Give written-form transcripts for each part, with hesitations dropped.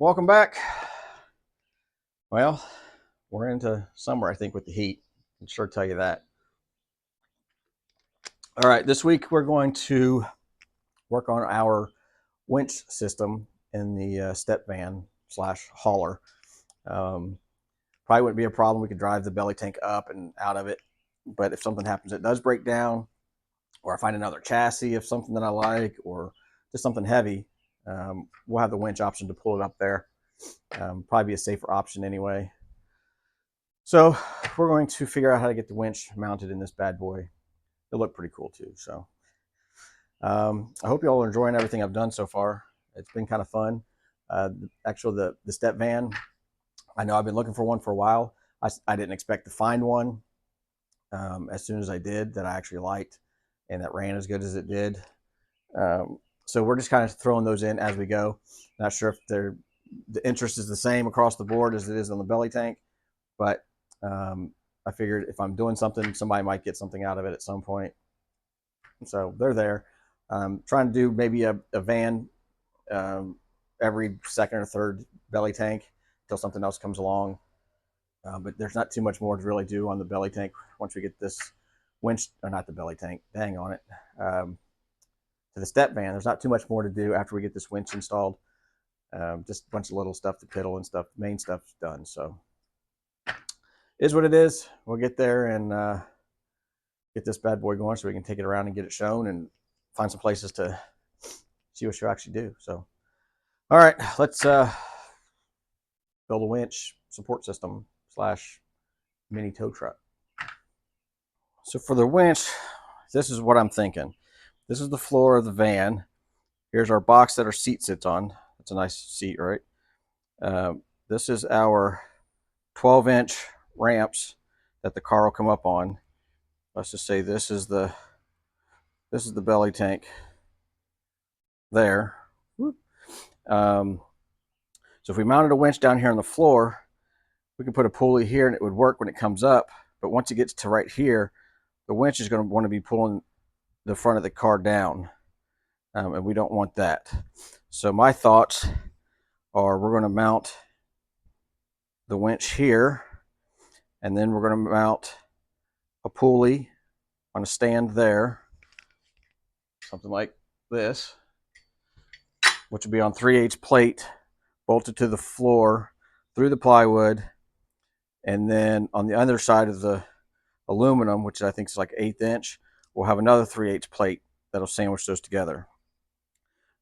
Welcome back. Well, we're into summer, I think, with the heat. I can sure tell you that. All right, this week we're going to work on our winch system in the step van slash hauler. Probably wouldn't be a problem. We could drive the belly tank up and out of it. But if something happens, it does break down, or I find another chassis of something that I like, or just something heavy, we'll have the winch option to pull it up there. Probably be a safer option anyway. So we're going to figure out how to get the winch mounted in this bad boy. It'll look pretty cool too. So I hope you all are enjoying everything I've done so far. It's been kind of fun. Actually, the step van, I know I've been looking for one for a while. I didn't expect to find one as soon as I did that I actually liked and that ran as good as it did. So we're just kind of throwing those in as we go. Not sure if the interest is the same across the board as it is on the belly tank, but I figured if I'm doing something, somebody might get something out of it at some point. So they're there. Trying to do maybe a van every second or third belly tank until something else comes along. But there's not too much more to really do on the belly tank once we get this winch, or not the belly tank, dang on it, to the step van. There's not too much more to do after we get this winch installed. Just a bunch of little stuff to piddle and stuff. Main stuff's done. So is what it is. We'll get there and get this bad boy going so we can take it around and get it shown and find some places to see what you actually do. So, all right, let's build a winch support system slash mini tow truck. So for the winch, this is what I'm thinking. This is the floor of the van. Here's our box that our seat sits on. That's a nice seat, right? This is our 12-inch ramps that the car will come up on. Let's just say this is the belly tank there. So if we mounted a winch down here on the floor, we can put a pulley here and it would work when it comes up. But once it gets to right here, the winch is going to want to be pulling the front of the car down. And we don't want that. So my thoughts are we're going to mount the winch here, and then we're going to mount a pulley on a stand there, something like this, which will be on 3/8 plate bolted to the floor through the plywood, and then on the other side of the aluminum, which I think is like 1/8 inch, we'll have another 3/8 plate that'll sandwich those together.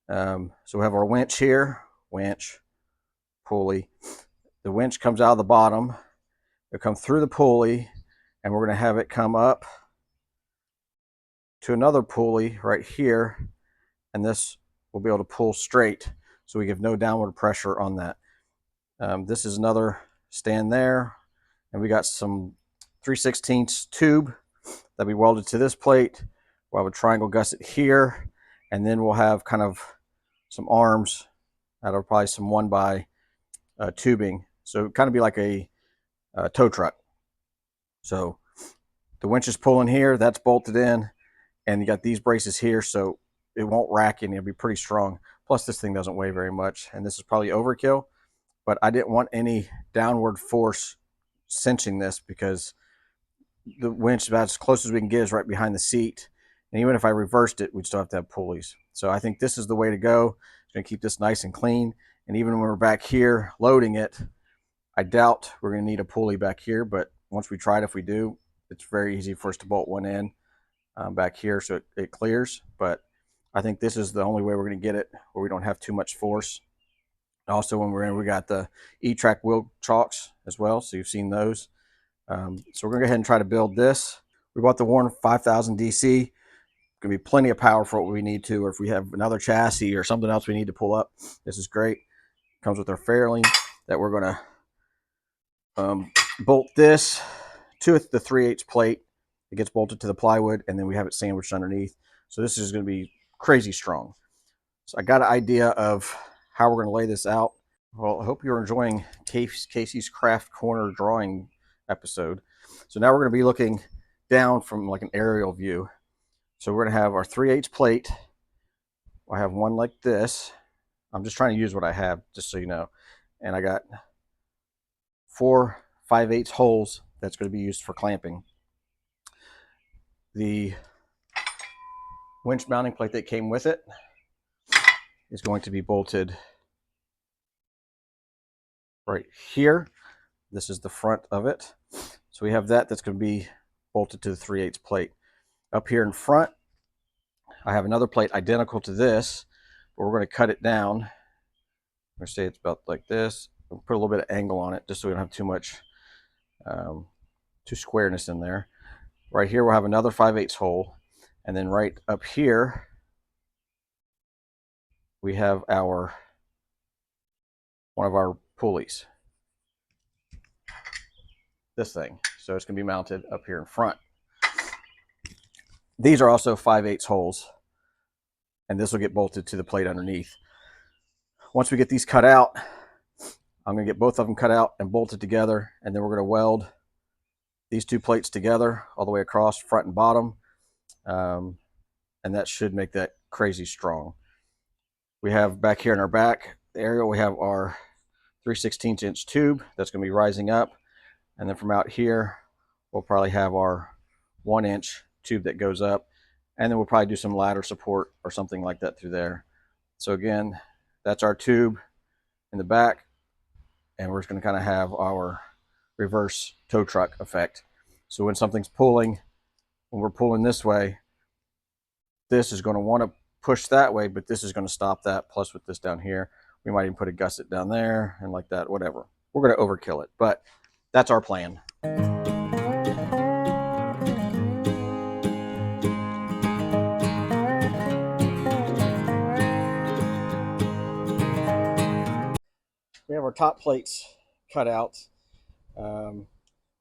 So we have our winch here, winch, pulley. The winch comes out of the bottom. It'll come through the pulley, and we're going to have it come up to another pulley right here, and this will be able to pull straight, so we give no downward pressure on that. This is another stand there, and we got some 3/16 tube that we welded to this plate. We'll have a triangle gusset here, and then we'll have kind of some arms that are probably some 1x tubing. So it kind of be like a tow truck. So the winch is pulling here, that's bolted in, and you got these braces here, so it won't rack and it'll be pretty strong. Plus this thing doesn't weigh very much, and this is probably overkill, but I didn't want any downward force cinching this because the winch, about as close as we can get, is right behind the seat. And even if I reversed it, we'd still have to have pulleys. So I think this is the way to go. It's going to keep this nice and clean. And even when we're back here loading it, I doubt we're going to need a pulley back here. But once we try it, if we do, it's very easy for us to bolt one in back here so it clears. But I think this is the only way we're going to get it where we don't have too much force. Also, when we're in, we got the E-Track wheel chocks as well. So you've seen those. So we're going to go ahead and try to build this. We bought the Warren 5000 DC. Going to be plenty of power for what we need to, or if we have another chassis or something else we need to pull up, this is great. Comes with our fairing that we're going to bolt this to the 3/8 plate. It gets bolted to the plywood, and then we have it sandwiched underneath. So this is going to be crazy strong. So I got an idea of how we're going to lay this out. Well, I hope you're enjoying Casey's Craft Corner drawing episode. So now we're going to be looking down from like an aerial view. So we're going to have our 3/8 plate. I have one like this, I'm just trying to use what I have, just so you know. And I got 4 5/8 holes that's going to be used for clamping. The winch mounting plate that came with it is going to be bolted right here. This is the front of it. So we have that's going to be bolted to the 3/8 plate. Up here in front, I have another plate identical to this, but we're going to cut it down. I'm going to say it's about like this. We'll put a little bit of angle on it just so we don't have too much squareness in there. Right here we'll have another 5/8 hole, and then right up here we have one of our pulleys. This thing. So it's going to be mounted up here in front. These are also 5/8 holes, and this will get bolted to the plate underneath. Once we get these cut out, I'm going to get both of them cut out and bolted together, and then we're going to weld these 2 plates together all the way across, front and bottom, and that should make that crazy strong. We have back here in our back area, we have our 3/16 inch tube that's going to be rising up, and then from out here we'll probably have our 1 inch tube that goes up, and then we'll probably do some ladder support or something like that through there. So again, that's our tube in the back, and we're just going to kind of have our reverse tow truck effect. So when something's pulling, when we're pulling this way, this is going to want to push that way, but this is going to stop that. Plus with this down here, we might even put a gusset down there and like that, whatever. We're going to overkill it, but that's our plan. We have our top plates cut out.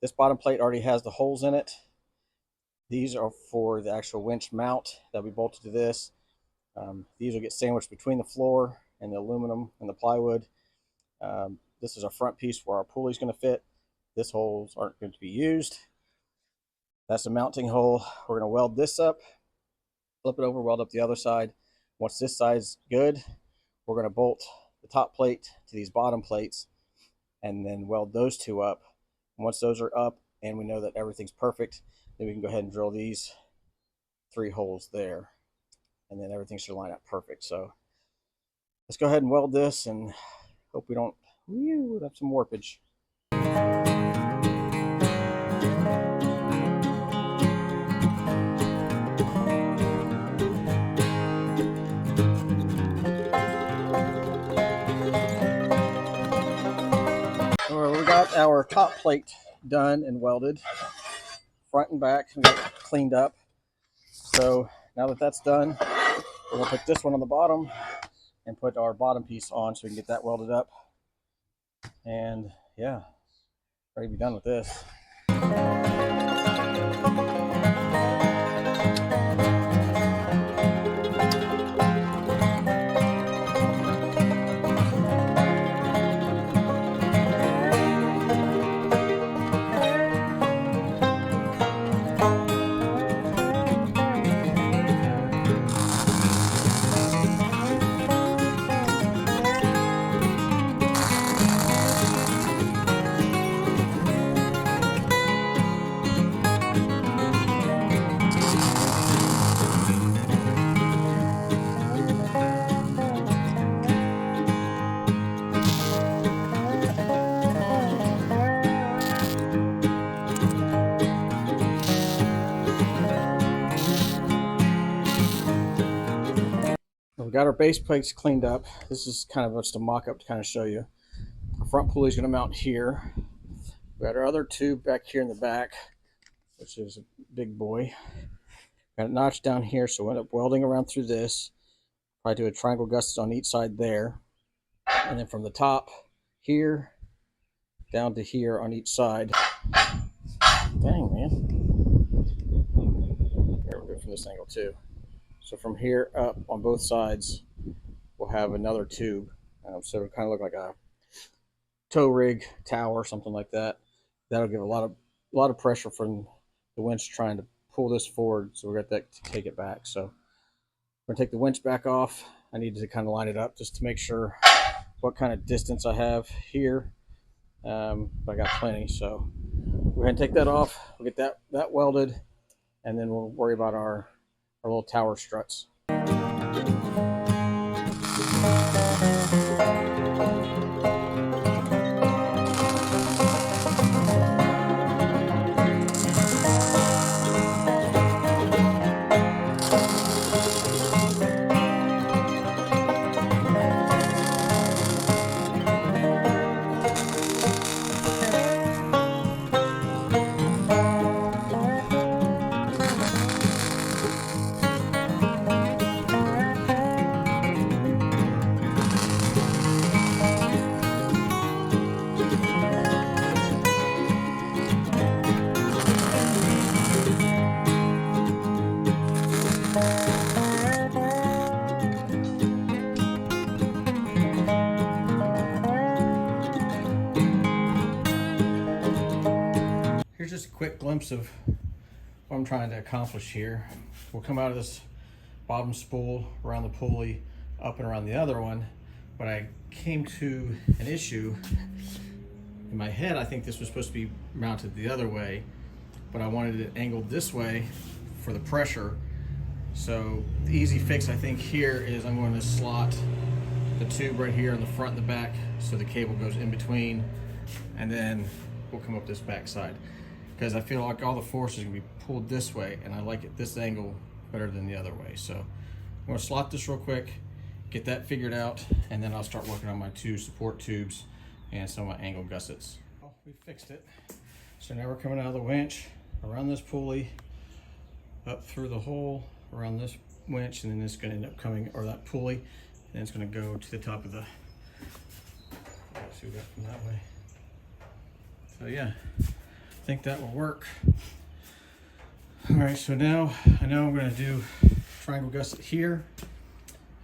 This bottom plate already has the holes in it. These are for the actual winch mount that we bolted to this. These will get sandwiched between the floor and the aluminum and the plywood. This is our front piece where our pulley is going to fit. These holes aren't going to be used. That's a mounting hole. We're going to weld this up, flip it over, weld up the other side. Once this side's good, we're going to bolt the top plate to these bottom plates and then weld those 2 up. And once those are up and we know that everything's perfect, then we can go ahead and drill these 3 holes there, and then everything should line up perfect. So let's go ahead and weld this and hope we don't have some warpage. Well, we got our top plate done and welded, front and back. We got it cleaned up. So now that that's done, we're going to put this one on the bottom and put our bottom piece on so we can get that welded up. And yeah, ready to be done with this. We got our base plates cleaned up. This is kind of just a mock-up to kind of show you. Our front pulley is going to mount here. We got our other tube back here in the back, which is a big boy. Got it notched down here, so we'll end up welding around through this. Probably do a triangle gusset on each side there. And then from the top here down to here on each side. Dang, man. Here, we'll do it from this angle too. So from here up on both sides, we'll have another tube. So it'll kind of look like a tow rig tower, something like that. That'll give a lot of pressure from the winch trying to pull this forward. So we're going to take it back. So we're going to take the winch back off, I need to kind of line it up just to make sure what kind of distance I have here. But I got plenty, so we're gonna take that off. We'll get that welded, and then we'll worry about our little tower struts. Here's just a quick glimpse of what I'm trying to accomplish here. We'll come out of this bottom spool around the pulley, up and around the other one, but I came to an issue. In my head, I think this was supposed to be mounted the other way, but I wanted it angled this way for the pressure. So the easy fix I think here is I'm going to slot the tube right here in the front and the back so the cable goes in between, and then we'll come up this back side, because I feel like all the force is going to be pulled this way, and I like it this angle better than the other way. So I'm going to slot this real quick, get that figured out, and then I'll start working on my 2 support tubes and some of my angle gussets. Well, we fixed it. So now we're coming out of the winch, around this pulley, up through the hole, around this winch, and then it's going to end up coming, or that pulley, and it's going to go to the top of the, let's see what we got from that way. So yeah, I think that will work. All right, so now I know I'm going to do triangle gusset here,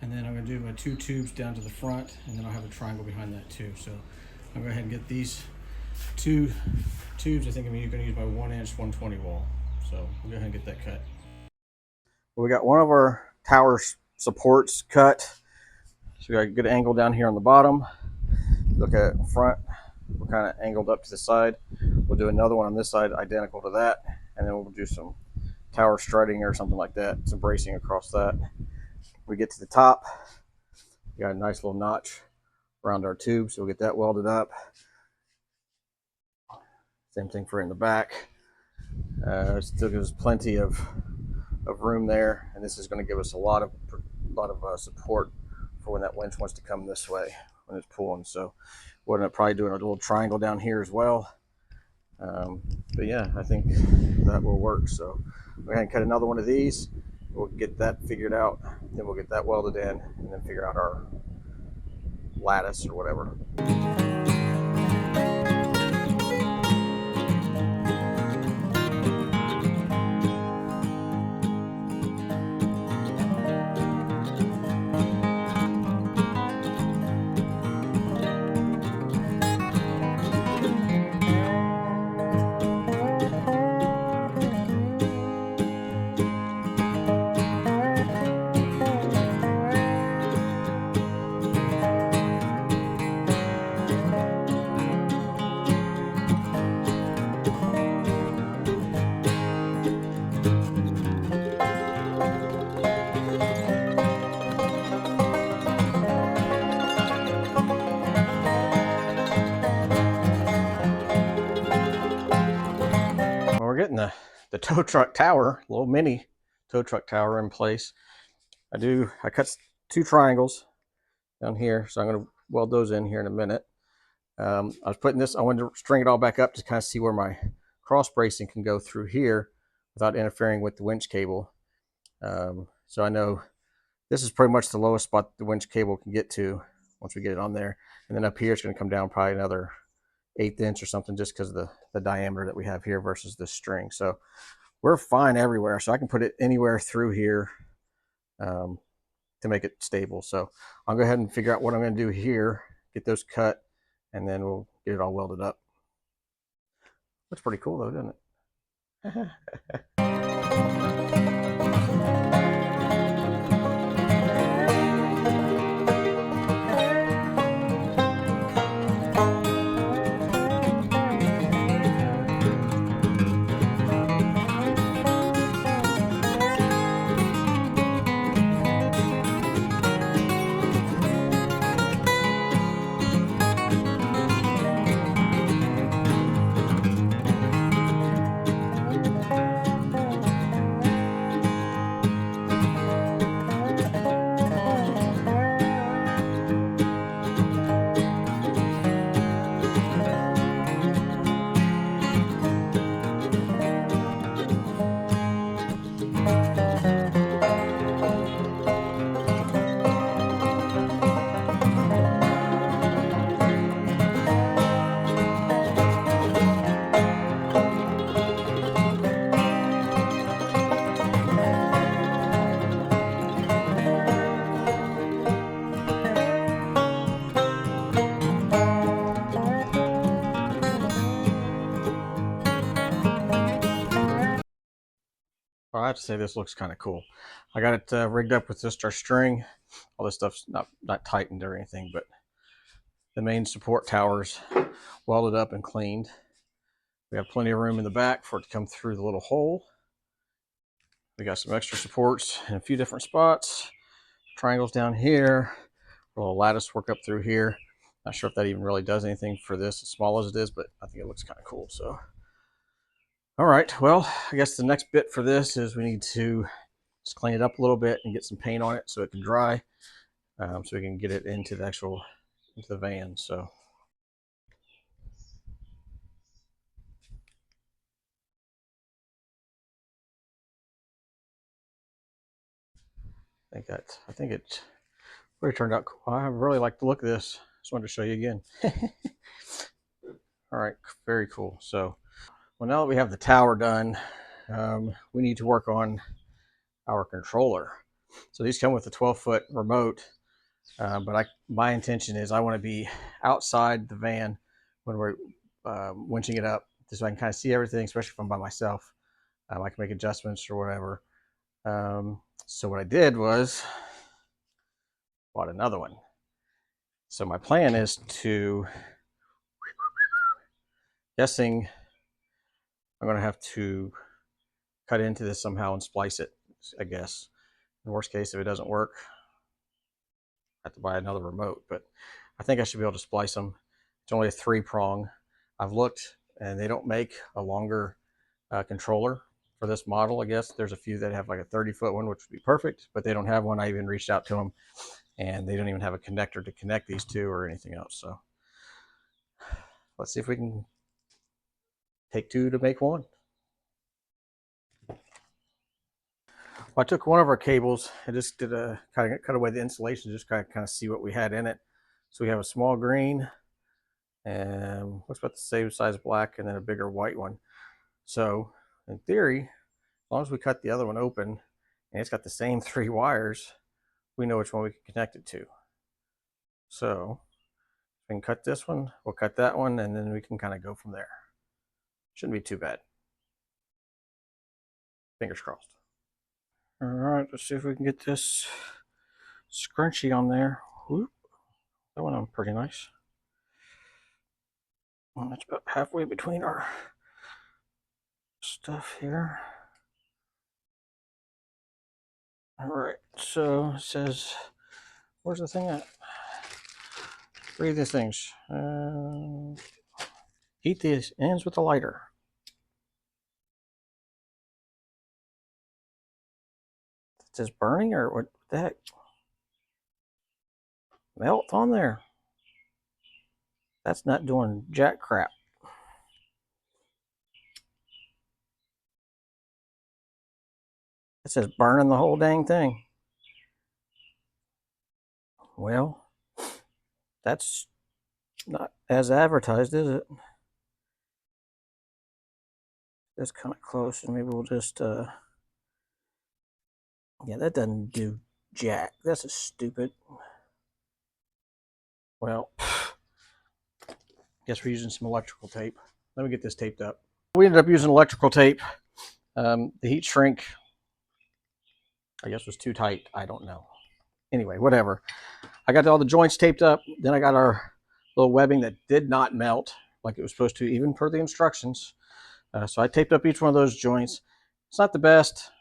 and then I'm going to do my 2 tubes down to the front, and then I'll have a triangle behind that too. So I'll go ahead and get these 2 tubes. I think I'm going to use my 1-inch 120 wall. So we'll go ahead and get that cut. We got one of our tower supports cut. So we got a good angle down here on the bottom. Look at it in front. We're kind of angled up to the side. We'll do another one on this side identical to that, and then we'll do some tower strutting or something like that, some bracing across that. We get to the top, we got a nice little notch around our tube, so we'll get that welded up. Same thing for in the back. Still gives us plenty of room there, and this is going to give us a lot of support for when that winch wants to come this way when it's pulling. So we're going to probably do a little triangle down here as well. But yeah, I think that will work. So we're going to cut another one of these. We'll get that figured out, then we'll get that welded in, and then figure out our lattice or whatever. We're getting the tow truck tower, little mini tow truck tower in place. I cut 2 triangles down here, so I'm going to weld those in here in a minute. I was putting this, I wanted to string it all back up to kind of see where my cross bracing can go through here without interfering with the winch cable. So I know this is pretty much the lowest spot the winch cable can get to once we get it on there. And then up here it's going to come down probably another 1/8 inch or something, just because of the diameter that we have here versus the string. So we're fine everywhere, so I can put it anywhere through here to make it stable. So I'll go ahead and figure out what I'm going to do here, get those cut, and then we'll get it all welded up. Looks pretty cool though, doesn't it? Well, I have to say this looks kind of cool. I got it rigged up with just our string. All this stuff's not tightened or anything, but the main support towers welded up and cleaned. We have plenty of room in the back for it to come through the little hole. We got some extra supports in a few different spots. Triangles down here. A little lattice work up through here. Not sure if that even really does anything for this, as small as it is, but I think it looks kind of cool. So, all right. Well, I guess the next bit for this is we need to just clean it up a little bit and get some paint on it so it can dry, so we can get it into the van. So. I think it really turned out cool. I really like the look of this. Just wanted to show you again. All right, very cool. So, well, now that we have the tower done, we need to work on our controller. So these come with a 12-foot remote, but my intention is I want to be outside the van when we're winching it up, so I can kind of see everything, especially if I'm by myself. I can make adjustments or whatever. So what I did was bought another one. So my plan is to, guessing I'm going to have to cut into this somehow and splice it, I guess. In the worst case, if it doesn't work, I have to buy another remote, but I think I should be able to splice them. It's only a 3-prong. I've looked and they don't make a longer controller for this model. I guess there's a few that have like a 30-foot one, which would be perfect, but they don't have one. I even reached out to them and they don't even have a connector to connect these two or anything else. So let's see if we can take two to make one. Well, I took one of our cables and just did a kind of cut away the insulation, just kind of see what we had in it. So we have a small green and looks about the same size black, and then a bigger white one. So in theory, as long as we cut the other one open and it's got the same 3 wires, we know which one we can connect it to. So we can cut this one, we'll cut that one, and then we can kind of go from there. Shouldn't be too bad. Fingers crossed. All right, let's see if we can get this scrunchie on there. Whoop. That went on pretty nice. Well, that's about halfway between our stuff here. All right, so it says, where's the thing at? Read these things. Heat these ends with a lighter. It says burning, or what the heck? Melt on there. That's not doing jack crap. It says burning the whole dang thing. Well, that's not as advertised, is it? That's kind of close, and maybe we'll just, yeah, that doesn't do jack. That's a stupid. Well, guess we're using some electrical tape. Let me get this taped up. We ended up using electrical tape. The heat shrink, I guess, was too tight. I don't know. Anyway, whatever. I got all the joints taped up. Then I got our little webbing that did not melt like it was supposed to, even per the instructions. So I taped up each one of those joints. It's not the best,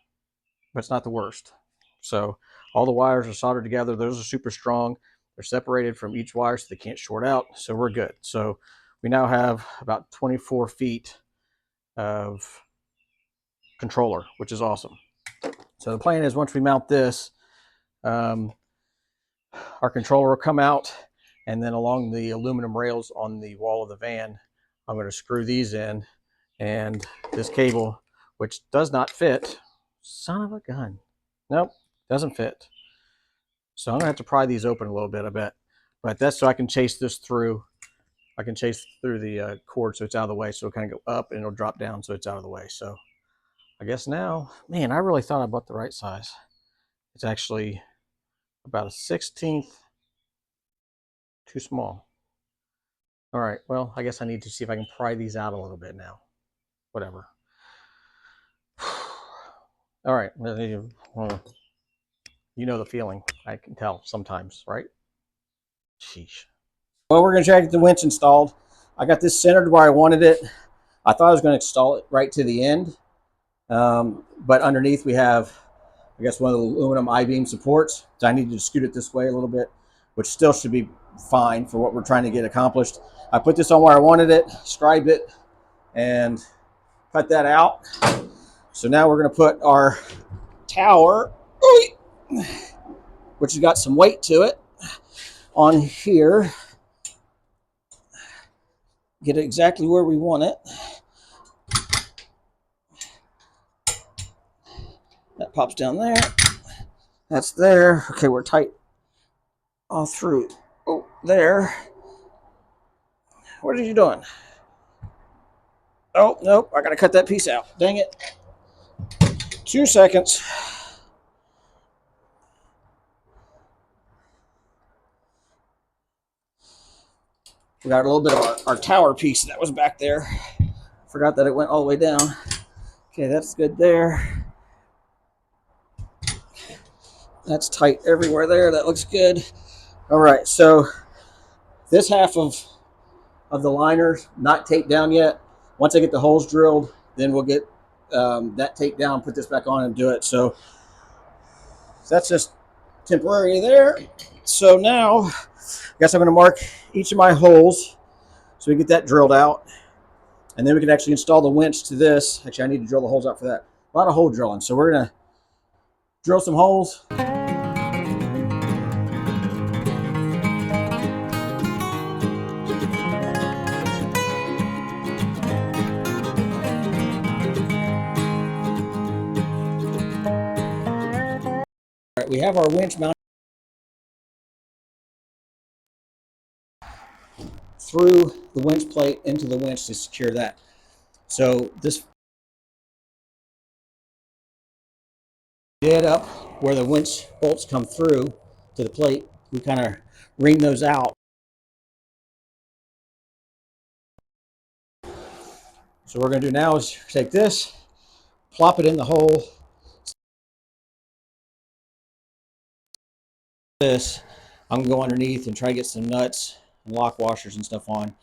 but it's not the worst. So all the wires are soldered together. Those are super strong. They're separated from each wire so they can't short out. So we're good. So we now have about 24 feet of controller, which is awesome. So the plan is, once we mount this, our controller will come out, and then along the aluminum rails on the wall of the van, I'm going to screw these in, and this cable, which does not fit, son of a gun, nope, doesn't fit. So I'm going to have to pry these open a little bit, I bet. But that's so I can chase this through. I can chase through the cord so it's out of the way. So it'll kind of go up and it'll drop down so it's out of the way. So I guess now, man, I really thought I bought the right size. It's actually about a 16th too small. All right, well, I guess I need to see if I can pry these out a little bit now. Whatever. All right. You know the feeling. I can tell sometimes, right? Sheesh. Well, we're going to try to get the winch installed. I got this centered where I wanted it. I thought I was going to install it right to the end. But underneath we have, I guess, one of the aluminum I-beam supports. So I need to scoot it this way a little bit, which still should be fine for what we're trying to get accomplished. I put this on where I wanted it, scribed it, and cut that out. So now we're going to put our tower, which has got some weight to it, on here. Get it exactly where we want it. That pops down there. That's there. Okay, we're tight all through. Oh, there. What are you doing? Oh, nope. I got to cut that piece out. Dang it. 2 seconds. We got a little bit of our tower piece that was back there. Forgot that it went all the way down. Okay, that's good there. That's tight everywhere there. That looks good. All right, so this half of the liner not taped down yet. Once I get the holes drilled, then we'll get that taped down, put this back on and do it. So that's just temporary there. So now I guess I'm going to mark each of my holes so we get that drilled out, and then we can actually install the winch to this. Actually, I need to drill the holes out for that. A lot of hole drilling. So we're going to drill some holes. All right, we have our winch mounted through the winch plate into the winch to secure that. So this did up where the winch bolts come through to the plate. We kind of ream those out. So what we're going to do now is take this, plop it in the hole. This, I'm going to go underneath and try to get some nuts and lock washers and stuff on.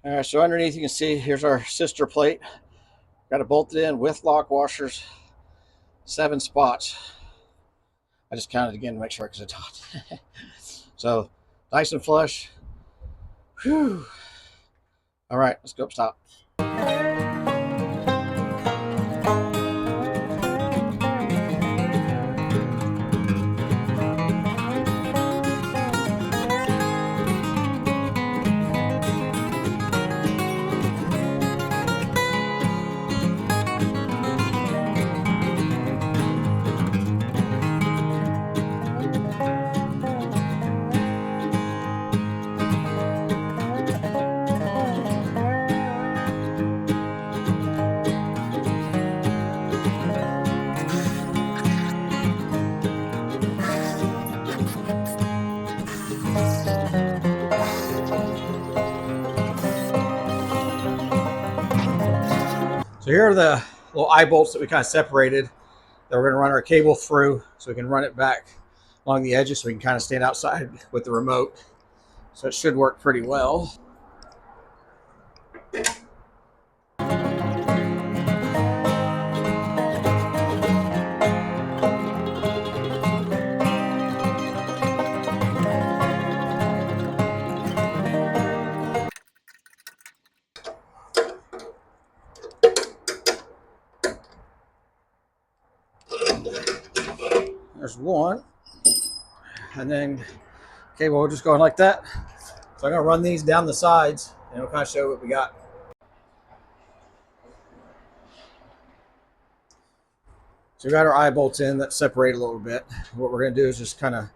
All right, so underneath you can see here's our sister plate. Got it bolted in with lock washers, 7 spots. I just counted again to make sure because it's hot. So nice and flush. Whew. All right, let's go up top. So here are the little eye bolts that we kind of separated that we're going to run our cable through so we can run it back along the edges so we can kind of stand outside with the remote. So it should work pretty well. there's one. And then cable will just go in like that. So I'm going to run these down the sides and it'll kind of show what we got. So we got our eye bolts in that separate a little bit. What we're going to do is just kind of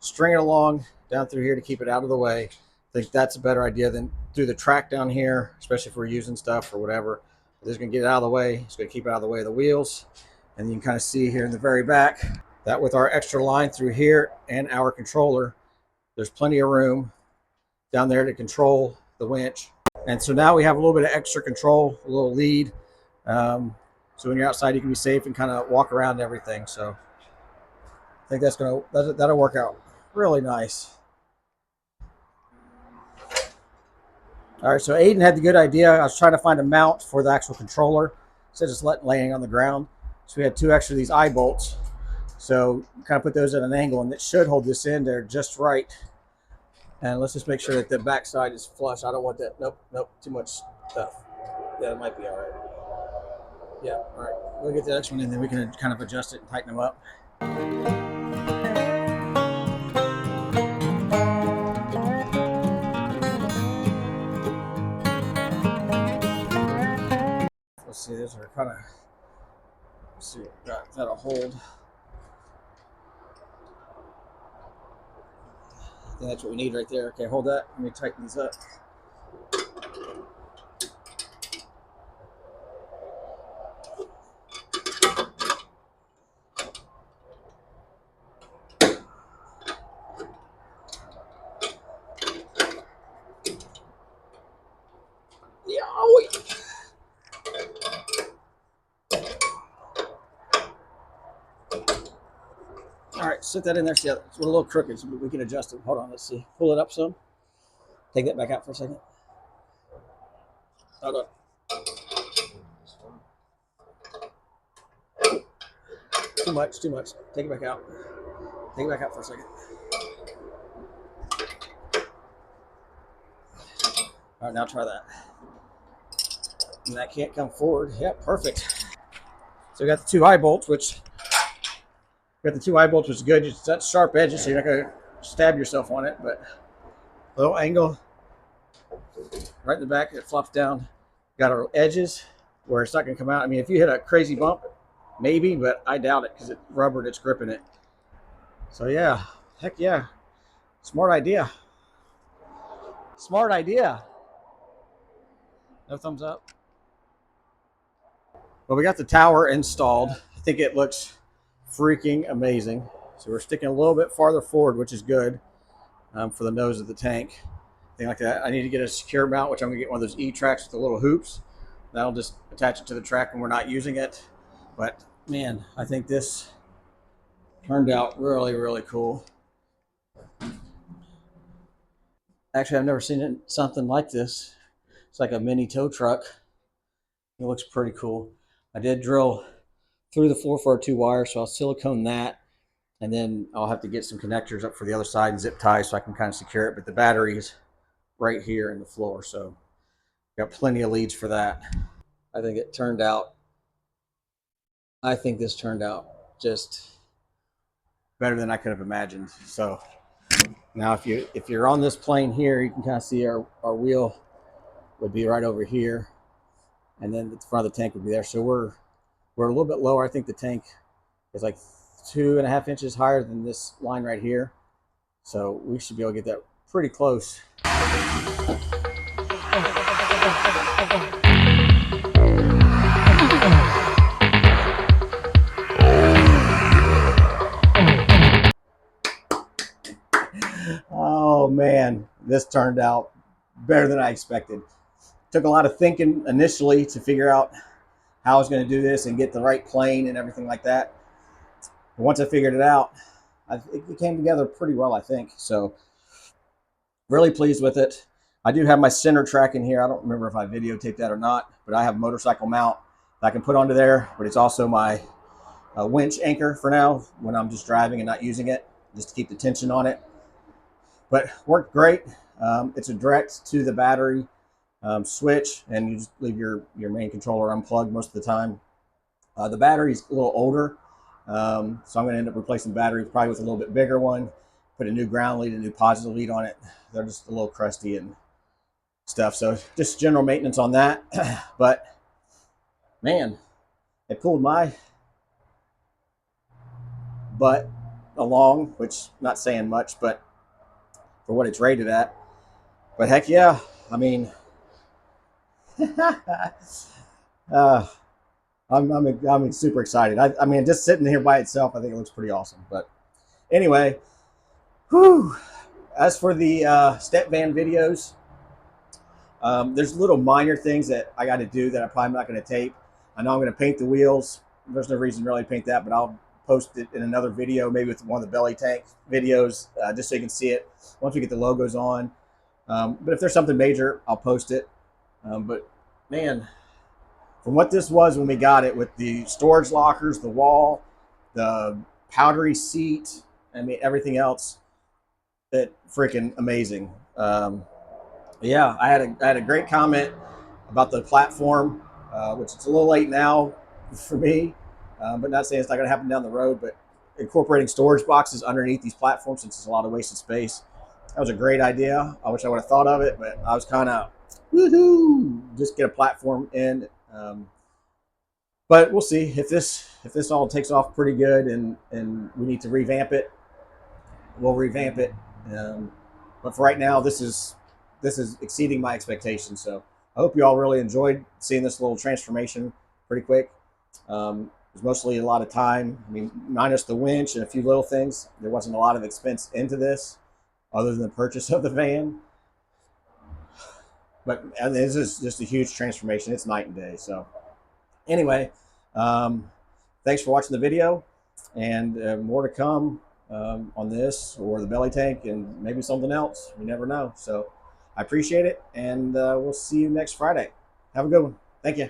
string it along down through here to keep it out of the way. I think that's a better idea than through the track down here, especially if we're using stuff or whatever. This is going to get it out of the way. It's going to keep it out of the way of the wheels. And you can kind of see here in the very back that with our extra line through here and our controller, there's plenty of room down there to control the winch. And so now we have a little bit of extra control, a little lead. So when you're outside, you can be safe and kind of walk around and everything. So I think that'll work out really nice. All right, so Aiden had the good idea. I was trying to find a mount for the actual controller instead of just laying on the ground. So we had two extra of these eye bolts. So kind of put those at an angle, and it should hold this in there just right. And let's just make sure that the back side is flush. I don't want that. Nope, too much stuff. Yeah, it might be all right. Yeah, all right. We'll get the next one in, then we can kind of adjust it and tighten them up. Let's see, these are kind of, let's see, that'll hold. I think that's what we need right there. Okay, hold that. Let me tighten these up. All right, sit that in there. See, it's a little crooked, so we can adjust it. Hold on, let's see. Pull it up some. Take that back out for a second. Hold on. Too much. Take it back out. Take it back out for a second. All right, now try that. And that can't come forward. Yep, perfect. So we got the two eye bolts, which is good. It's that sharp edges, so you're not going to stab yourself on it. But little angle right in the back, it flops down. Got our edges where it's not going to come out. I mean, if you hit a crazy bump, maybe, but I doubt it because it's rubber that's gripping it. So yeah, heck yeah, smart idea. Smart idea. No thumbs up. Well, we got the tower installed. I think it looks freaking amazing. So we're sticking a little bit farther forward, which is good for the nose of the tank. Thing like that. I need to get a secure mount, which I'm gonna get one of those E-tracks with the little hoops. That'll just attach it to the track when we're not using it. But man, I think this turned out really, really cool. Actually, I've never seen something like this. It's like a mini tow truck. It looks pretty cool. I did drill through the floor for our 2 wires, so I'll silicone that. And then I'll have to get some connectors up for the other side and zip ties so I can kind of secure it. But the battery's right here in the floor, so got plenty of leads for that. I think this turned out just better than I could have imagined. So now if you're on this plane here, you can kind of see our wheel would be right over here, and then the front of the tank would be there. So we're a little bit lower. I think the tank is like 2.5 inches higher than this line right here. So we should be able to get that pretty close. Oh man, this turned out better than I expected. Took a lot of thinking initially to figure out how I was going to do this and get the right plane and everything like that. But once I figured it out, it came together pretty well, I think. So really pleased with it. I do have my center track in here. I don't remember if I videotaped that or not, but I have a motorcycle mount that I can put onto there, but it's also my winch anchor for now when I'm just driving and not using it, just to keep the tension on it. But worked great. It's a direct to the battery switch, and you just leave your main controller unplugged most of the time. The battery's a little older. So I'm going to end up replacing batteries probably with a little bit bigger one, put a new ground lead, a new positive lead on it. They're just a little crusty and stuff. So just general maintenance on that. But man, it pulled my butt along, which not saying much, but for what it's rated at. But heck yeah, I mean, uh, I'm super excited. I mean, just sitting here by itself, I think it looks pretty awesome. But anyway, whew. As for the step van videos, there's little minor things that I got to do that I'm probably not going to tape. I know I'm going to paint the wheels. There's no reason to really paint that, but I'll post it in another video, maybe with one of the belly tank videos, just so you can see it once we get the logos on. But if there's something major, I'll post it. But man, from what this was when we got it, with the storage lockers, the wall, the powdery seat, I mean, everything else, it freaking amazing. Yeah, I had a great comment about the platform, which it's a little late now for me, but not saying it's not going to happen down the road. But incorporating storage boxes underneath these platforms, since it's a lot of wasted space, that was a great idea. I wish I would have thought of it, but I was kind of woohoo, just get a platform in. But we'll see if this all takes off pretty good, and we need to revamp it. We'll revamp it. But for right now, this is exceeding my expectations. So I hope you all really enjoyed seeing this little transformation pretty quick. It was mostly a lot of time. I mean, minus the winch and a few little things, there wasn't a lot of expense into this other than the purchase of the van. But this is just a huge transformation. It's night and day. So anyway, thanks for watching the video, and more to come on this or the belly tank and maybe something else. You never know. So I appreciate it, and we'll see you next Friday. Have a good one. Thank you.